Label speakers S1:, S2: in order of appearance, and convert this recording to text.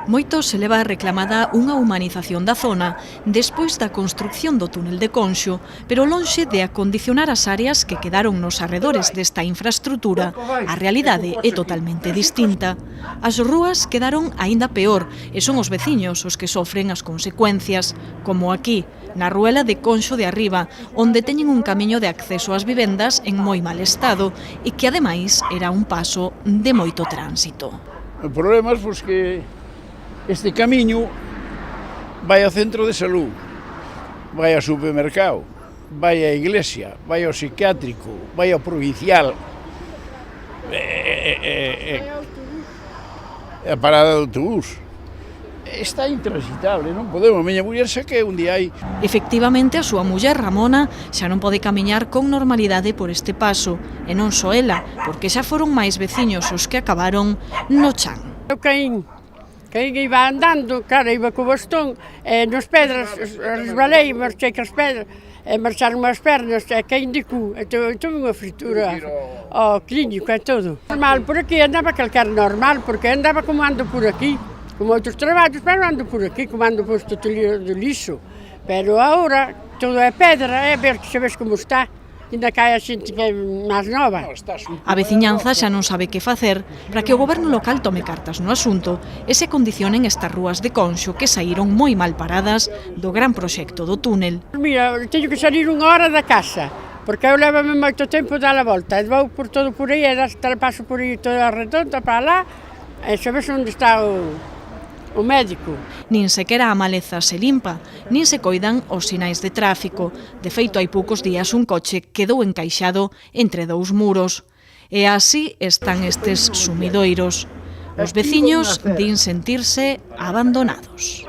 S1: Moito se leva reclamada unha humanización da zona despois da construción do túnel de Conxo, pero lonxe de acondicionar as áreas que quedaron nos arredores desta infraestrutura, a realidade é totalmente distinta. As rúas quedaron aínda peor e son os veciños os que sofren as consecuencias, como aquí, na ruela de Conxo de Arriba, onde teñen un camiño de acceso ás vivendas en moi mal estado e que, ademais, era un paso de moito tránsito.
S2: O problema é que este camiño vai ao centro de salud, vai ao supermercado, vai á iglesia, vai ao psiquiátrico, vai ao provincial, a parada de autobús. Está intransitable, non podemos, a miña muller xa que un día hai.
S1: Efectivamente, a súa muller, Ramona, xa non pode camiñar con normalidade por este paso, e non só ela, porque xa foron máis veciños os que acabaron no chan.
S3: Eu caín iba andando, claro, iba co bastón, e nas pedras resbalei, marchei cas pedras, e marcharon as pernas, e caín de cu, e tuve unha fritura ao clínico e todo. Normal, por aquí andaba calquer normal, porque andaba como ando por aquí, como outros traballos, pero ando por aquí, como ando posto de lixo. Pero agora, todo é pedra, é ver que se ves como está. Ainda cae a xente que é máis nova.
S1: A veciñanza xa non sabe que facer para que o goberno local tome cartas no asunto e se condicionen estas rúas de Conxo que saíron moi mal paradas do gran proxecto do túnel.
S3: Mira, teño que salir unha hora da casa, porque eu levame moito tempo dar a volta, e vou por todo por aí, e paso por aí toda redonda para lá, e sabes onde está o médico.
S1: Nin sequera a maleza se limpa, nin se coidan os sinais de tráfico. De feito, hai poucos días un coche quedou encaixado entre dous muros. E así están estes sumidoiros. Os veciños din sentirse abandonados.